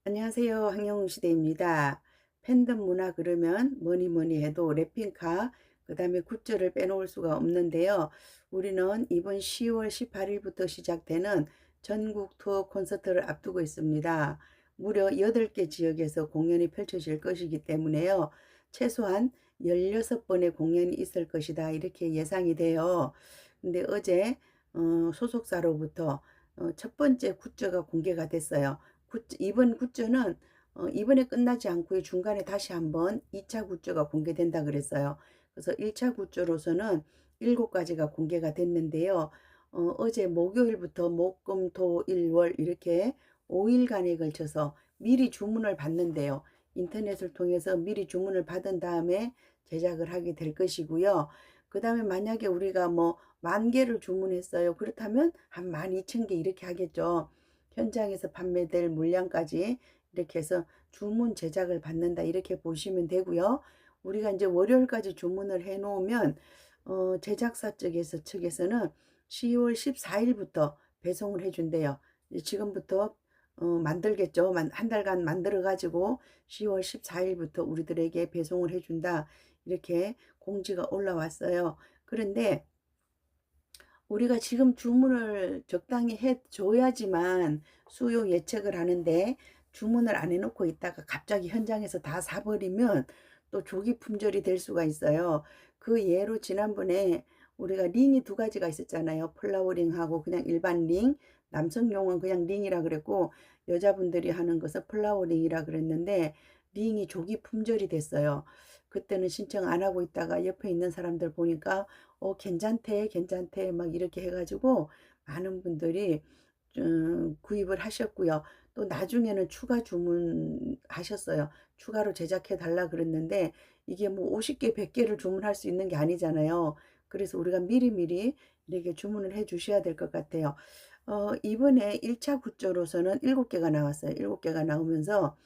안녕하세요. 황영웅 시대입니다. 팬덤 문화 그러면 뭐니 뭐니 해도 랩핑카, 그 다음에 굿즈를 빼놓을 수가 없는데요. 우리는 이번 10월 18일부터 시작되는 전국 투어 콘서트를 앞두고 있습니다. 무려 8개 지역에서 공연이 펼쳐질 것이기 때문에요. 최소한 16번의 공연이 있을 것이다. 이렇게 예상이 돼요. 근데 어제 소속사로부터 첫 번째 굿즈가 공개가 됐어요. 이번 굿즈는 이번에 끝나지 않고요. 중간에 다시 한번 2차 굿즈가 공개된다 그랬어요. 그래서 1차 굿즈로서는 7가지가 공개가 됐는데요. 어제 목요일부터 목, 금, 토, 일, 월 이렇게 5일간에 걸쳐서 미리 주문을 받는데요. 인터넷을 통해서 미리 주문을 받은 다음에 제작을 하게 될 것이고요. 그 다음에 만약에 우리가 뭐 10,000개를 주문했어요. 그렇다면 한 12,000개 이렇게 하겠죠. 현장에서 판매될 물량까지 이렇게 해서 주문 제작을 받는다 이렇게 보시면 되고요. 우리가 이제 월요일까지 주문을 해 놓으면 제작사 측에서는 10월 14일부터 배송을 해 준대요. 지금부터 만들겠죠. 한 달간 만들어 가지고 10월 14일부터 우리들에게 배송을 해 준다. 이렇게 공지가 올라왔어요. 그런데 우리가 지금 주문을 적당히 해 줘야지만 수요 예측을 하는데, 주문을 안 해 놓고 있다가 갑자기 현장에서 다 사버리면 또 조기 품절이 될 수가 있어요. 그 예로 지난번에 우리가 링이 2가지가 있었잖아요. 플라워링하고 그냥 일반 링. 남성용은 그냥 링이라 그랬고 여자분들이 하는 것은 플라워링이라 그랬는데 링이 조기 품절이 됐어요. 그때는 신청 안 하고 있다가 옆에 있는 사람들 보니까 괜찮대, 괜찮대, 막 이렇게 해가지고 많은 분들이 구입을 하셨고요. 또 나중에는 추가 주문하셨어요. 추가로 제작해 달라 그랬는데 이게 뭐 50개, 100개를 주문할 수 있는 게 아니잖아요. 그래서 우리가 미리미리 이렇게 주문을 해 주셔야 될 것 같아요. 이번에 1차 굿즈로서는 7개가 나왔어요. 7개가 나오면서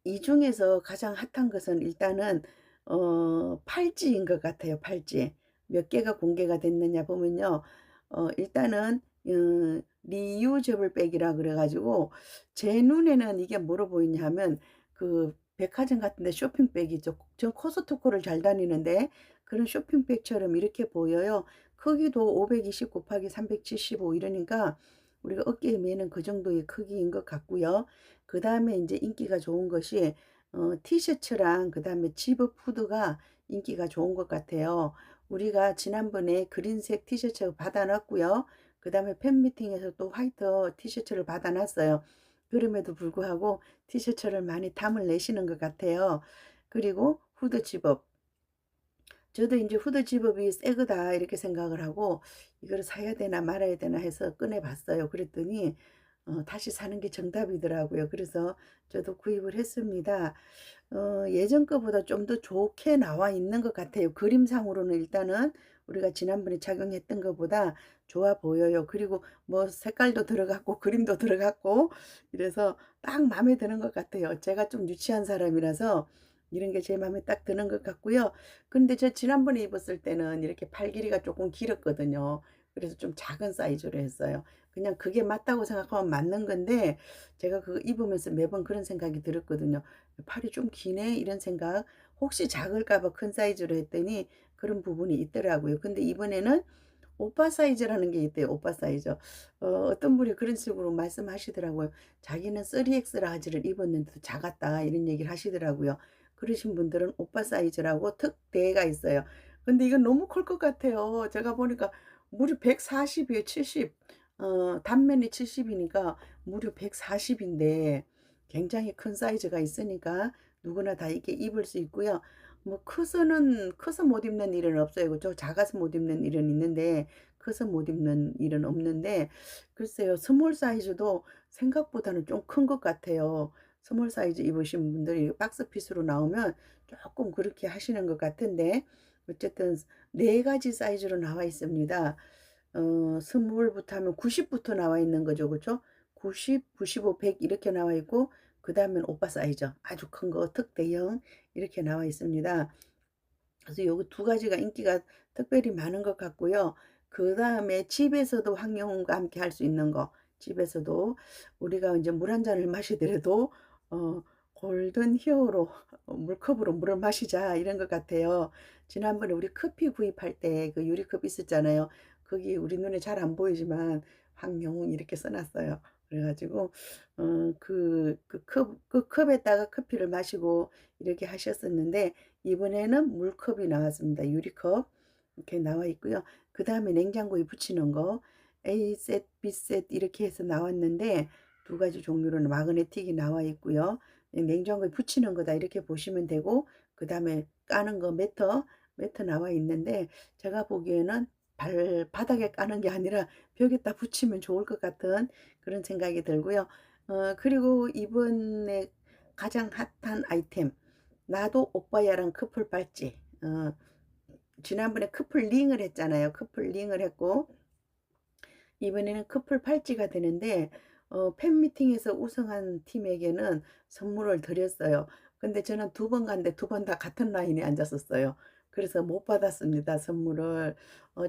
이 중에서 가장 핫한 것은 일단은 팔찌인 것 같아요. 팔찌. 몇 개가 공개가 됐느냐 보면요. 일단은 리유저블 백이라 그래 가지고 제 눈에는 이게 뭐로 보이냐 하면 그 백화점 같은 데 쇼핑백이죠. 전 코스트코를 잘 다니는데 그런 쇼핑백처럼 이렇게 보여요. 크기도 520 곱하기 375 이러니까 우리가 어깨에 매는 그 정도의 크기인 것 같고요. 그다음에 인제 인기가 좋은 것이 티셔츠랑 그다음에 집업 후드가 인기가 좋은 것 같아요. 우리가 지난번에 그린색 티셔츠 받아 놨고요. 그다음에 팬미팅에서 또 화이트 티셔츠를 받아 놨어요. 그럼에도 불구하고 티셔츠를 많이 탐을 내시는 것 같아요. 그리고 후드 집업. 저도 인제 '후드 집업이 새 거다.' 이렇게 생각을 하고 '이거를 사야 되나 말아야 되나.' 해서 꺼내 봤어요. 그랬더니 다시 사는 게 정답이더라고요. 그래서 저도 구입을 했습니다. 예전 거보다 좀 더 좋게 나와 있는 것 같아요. 그림상으로는 일단은 우리가 지난번에 착용했던 것보다 좋아 보여요. 그리고 뭐 색깔도 들어갔고 그림도 들어갔고 이래서 딱 마음에 드는 것 같아요. 제가 좀 유치한 사람이라서 이런 게 제 마음에 딱 드는 것 같고요. 근데 저 지난번에 입었을 때는 이렇게 팔 길이가 조금 길었거든요. 그래서 좀 작은 사이즈로 했어요. 그냥 그게 맞다고 생각하면 맞는 건데 제가 그거 입으면서 매번 그런 생각이 들었거든요. '팔이 좀 기네.' 이런 생각. 혹시 작을까 봐 큰 사이즈로 했더니 그런 부분이 있더라고요. 근데 이번에는 오빠 사이즈라는 게 있대요, 오빠 사이즈. 어떤 분이 그런 식으로 말씀하시더라고요. 자기는 3X 라지를 입었는데 도 작았다 이런 얘기를 하시더라고요. 그러신 분들은 오빠 사이즈라고 특대가 있어요. 근데 이건 너무 클 것 같아요. 제가 보니까 무려 140 이에요, 70. 단면이 70 이니까 무려 140 인데 굉장히 큰 사이즈가 있으니까 누구나 다 이렇게 입을 수 있고요. 뭐 커서 못 입는 일은 없어요. 그죠? 작아서 못 입는 일은 있는데 커서 못 입는 일은 없는데 글쎄요. 스몰 사이즈도 생각보다는 좀 큰 것 같아요. 스몰 사이즈 입으신 분들이 박스핏으로 나오면 조금 그렇게 하시는 것 같은데 어쨌든 4가지 사이즈로 나와 있습니다. 스몰부터 하면 90 부터 나와 있는 거죠. 그죠? 90, 95, 100 이렇게 나와 있고 그다음엔 오빠 사이즈 아주 큰 거 특대형 이렇게 나와 있습니다. 그래서 요거 2가지가 인기가 특별히 많은 것 같고요. 그다음에 집에서도 황영훈과 함께 할 수 있는 거 집에서도 우리가 이제 물 한 잔을 마시더라도 어 골든 히어로 물컵으로 물을 마시자 이런 것 같아요. 지난번에 우리 커피 구입할 때 그 유리컵 있었잖아요. 거기 우리 눈에 잘 안 보이지만 황영웅 이렇게 써 놨어요. 그래 가지고 그 컵에다가 커피를 마시고 이렇게 하셨었는데, 이번에는 물컵이 나왔습니다. 유리컵 이렇게 나와 있고요. 그다음에 냉장고에 붙이는 거 A셋, B셋 이렇게 해서 나왔는데, 두 가지 종류로 마그네틱이 나와 있고요. 냉장고에 붙이는 거다 이렇게 보시면 되고, 그다음에 까는 거 매터 나와 있는데, 제가 보기에는 발바닥에 까는 게 아니라 벽에다 붙이면 좋을 것 같은 그런 생각이 들고요. 그리고 이번에 가장 핫한 아이템, 나도 오빠야랑 커플 팔찌. 지난번에 커플 링을 했잖아요. 커플 링을 했고, 이번에는 커플 팔찌가 되는데, 팬미팅에서 우승한 팀에게는 선물을 드렸어요. 근데 저는 두 번 갔는데 두 번 다 같은 라인에 앉았었어요. 그래서 못 받았습니다, 선물을.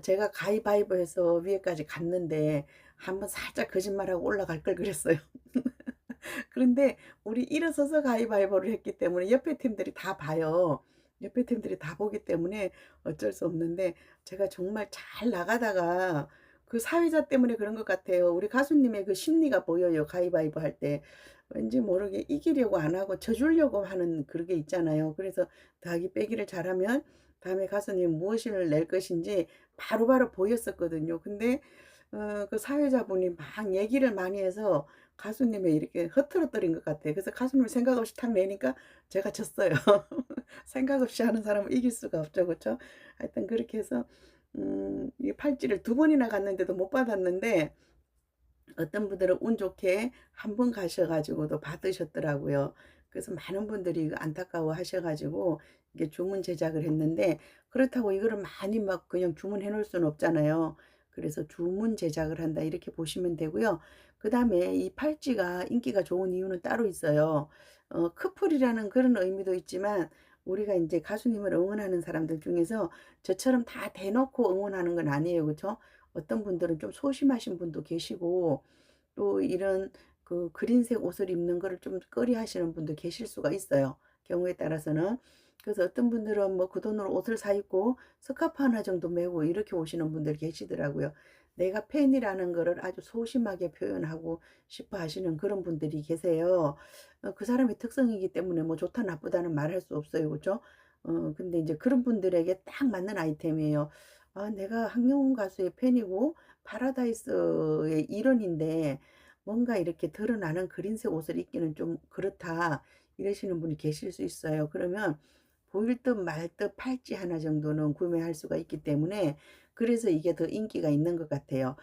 제가 가위바위보해서 위에까지 갔는데 한번 살짝 거짓말하고 올라갈 걸 그랬어요. 그런데 우리 일어서서 가위바위보를 했기 때문에 옆에 팀들이 다 봐요. 옆에 팀들이 다 보기 때문에 어쩔 수 없는데, 제가 정말 잘 나가다가 그 사회자 때문에 그런 것 같아요. 우리 가수님의 그 심리가 보여요. 가위바위보 할 때. 왠지 모르게 이기려고 안 하고 져주려고 하는 그런 게 있잖아요. 그래서 더하기 빼기를 잘하면 다음에 가수님 무엇을 낼 것인지 바로바로 보였었거든요. 근데 그 사회자분이 막 얘기를 많이 해서 가수님의 이렇게 흐트러뜨린 것 같아요. 그래서 가수님 생각 없이 탁 내니까 제가 졌어요. 생각 없이 하는 사람은 이길 수가 없죠. 그쵸? 하여튼 그렇게 해서 이 팔찌를 두 번이나 갔는데도 못 받았는데, 어떤 분들은 운 좋게 한 번 가셔 가지고도 받으셨더라고요. 그래서 많은 분들이 이거 안타까워 하셔 가지고 이게 주문 제작을 했는데, 그렇다고 이거를 많이 막 그냥 주문해 놓을 수는 없잖아요. 그래서 주문 제작을 한다 이렇게 보시면 되고요. 그다음에 이 팔찌가 인기가 좋은 이유는 따로 있어요. 커플이라는 그런 의미도 있지만, 우리가 인제 가수님을 응원하는 사람들 중에서 저처럼 다 대놓고 응원하는 건 아니에요. 그쵸? 어떤 분들은 좀 소심하신 분도 계시고, 또 이런 그 그린색 옷을 입는 거를 좀 꺼려하시는 분도 계실 수가 있어요, 경우에 따라서는. 그래서 어떤 분들은 뭐 그 돈으로 옷을 사 입고 스카프 하나 정도 메고 이렇게 오시는 분들 계시더라고요. 내가 팬이라는 거를 아주 소심하게 표현하고 싶어 하시는 그런 분들이 계세요. 그 사람의 특성이기 때문에 뭐 좋다 나쁘다는 말할 수 없어요. 그죠? 근데 이제 그런 분들에게 딱 맞는 아이템이에요. 아, 내가 황영훈 가수의 팬이고 파라다이스의 일원인데 뭔가 이렇게 드러나는 그린색 옷을 입기는 좀 그렇다, 이러시는 분이 계실 수 있어요. 그러면 보일 듯 말 듯 팔찌 하나 정도는 구매할 수가 있기 때문에, 그래서 이게 더 인기가 있는 것 같아요.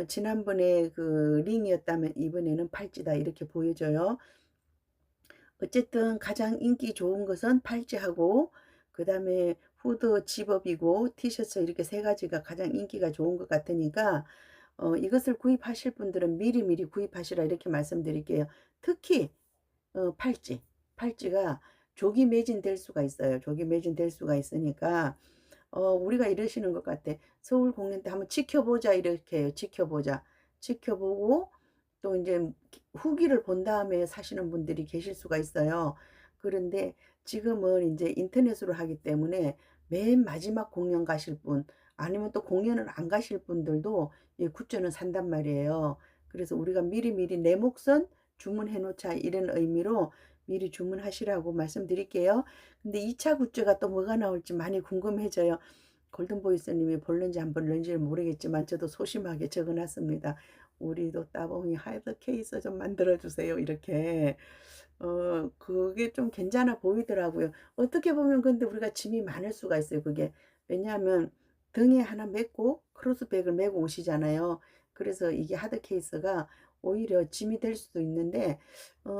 지난번에 그 링이었다면 이번에는 팔찌다 이렇게 보여져요. 어쨌든 가장 인기 좋은 것은 팔찌하고, 그다음에 후드 집업이고 티셔츠, 이렇게 세 가지가 가장 인기가 좋은 것 같으니까, 이것을 구입하실 분들은 미리미리 구입하시라 이렇게 말씀드릴게요. 특히 팔찌가 조기 매진될 수가 있어요. 조기 매진될 수가 있으니까 우리가 이러시는 것 같아. 서울 공연 때 한번 지켜보자 이렇게 해요. 지켜보자. 지켜보고 또 이제 후기를 본 다음에 사시는 분들이 계실 수가 있어요. 그런데 지금은 이제 인터넷으로 하기 때문에 맨 마지막 공연 가실 분, 아니면 또 공연을 안 가실 분들도 이 굿즈는 산단 말이에요. 그래서 우리가 미리미리 내 몫은 주문해 놓자 이런 의미로 미리 주문하시라고 말씀드릴게요. 근데 2차 굿즈가 또 뭐가 나올지 많이 궁금해져요. 골든보이스님이 볼는지 안 볼는지는 모르겠지만 저도 소심하게 적어 놨습니다. "우리도 따봉이 하드 케이스 좀 만들어 주세요." 이렇게. 그게 좀 괜찮아 보이더라고요. 어떻게 보면 근데 우리가 짐이 많을 수가 있어요, 그게. 왜냐하면 등에 하나 메고 크로스백을 메고 오시잖아요. 그래서 이게 하드 케이스가 오히려 짐이 될 수도 있는데,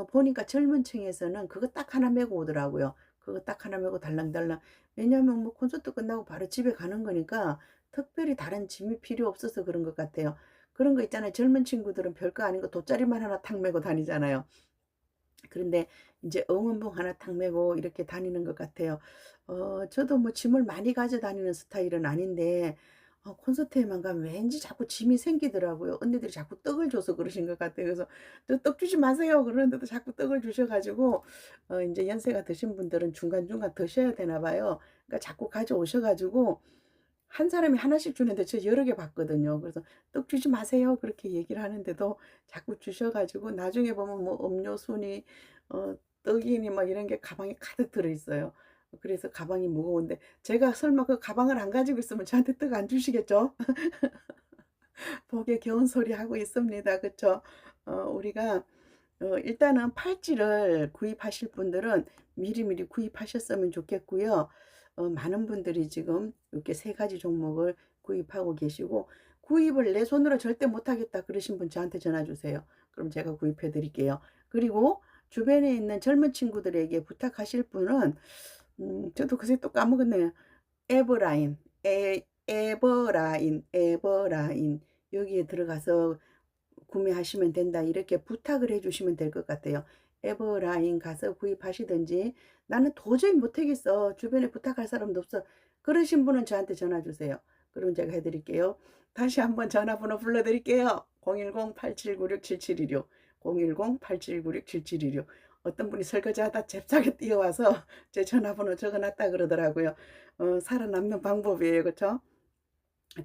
보니까 젊은 층에서는 그거 딱 하나 메고 오더라고요. 그거 딱 하나 메고 달랑달랑. 왜냐하면 뭐 콘서트 끝나고 바로 집에 가는 거니까 특별히 다른 짐이 필요 없어서 그런 것 같아요. 그런 거 있잖아요. 젊은 친구들은 별거 아닌 거 돗자리만 하나 탁 메고 다니잖아요. 그런데 인제 응원봉 하나 탁 메고 이렇게 다니는 것 같아요. 저도 뭐 짐을 많이 가져 다니는 스타일은 아닌데, 콘서트에만 가면 왠지 자꾸 짐이 생기더라고요. 언니들이 자꾸 떡을 줘서 그러신 것 같아요. 그래서 "저 떡 주지 마세요." 그러는데도 자꾸 떡을 주셔 가지고 인제 연세가 드신 분들은 중간중간 드셔야 되나 봐요. 그러니까 자꾸 가져오셔 가지고 한 사람이 하나씩 주는데 저 여러 개 봤거든요. 그래서 "떡 주지 마세요." 그렇게 얘기를 하는데도 자꾸 주셔 가지고 나중에 보면 뭐 음료수니 떡이니 막 이런 게 가방에 가득 들어 있어요. 그래서 가방이 무거운데 제가 설마 그 가방을 안 가지고 있으면 저한테 떡 안 주시겠죠? 복에 겨운 소리 하고 있습니다. 그쵸? 우리가 일단은 팔찌를 구입하실 분들은 미리미리 구입하셨으면 좋겠고요. 많은 분들이 지금 이렇게 세 가지 종목을 구입하고 계시고 구입을 "내 손으로 절대 못 하겠다." 그러신 분 저한테 전화 주세요. 그럼 제가 구입해 드릴게요. 그리고 주변에 있는 젊은 친구들에게 부탁하실 분은 저도 그새 또 까먹었네요. 에버라인, 에버라인 여기에 들어가서 구매하시면 된다 이렇게 부탁을 해 주시면 될 것 같아요. 에버라인 가서 구입하시든지 "나는 도저히 못 하겠어. 주변에 부탁할 사람도 없어." 그러신 분은 저한테 전화 주세요. 그럼 제가 해 드릴게요. 다시 한번 전화번호 불러 드릴게요. 010-8796-7716 010-8796-7716 어떤 분이 설거지하다 잽싸게 뛰어와서 제 전화번호 적어 놨다 그러더라고요. 살아남는 방법이에요. 그쵸?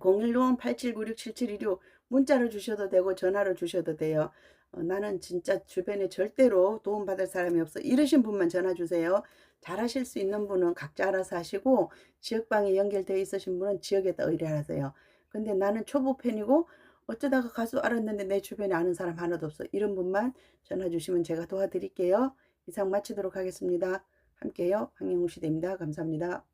010-8796-7716 문자로 주셔도 되고 전화로 주셔도 돼요. "나는 진짜 주변에 절대로 도움받을 사람이 없어." 이러신 분만 전화 주세요. 잘하실 수 있는 분은 각자 알아서 하시고 지역방에 연결되어 있으신 분은 지역에다 의뢰하세요. 근데 "나는 초보 팬이고 어쩌다가 가수 알았는데 내 주변에 아는 사람 하나도 없어." 이런 분만 전화 주시면 제가 도와드릴게요. 이상 마치도록 하겠습니다. 함께요. 황영우 시대입니다. 감사합니다.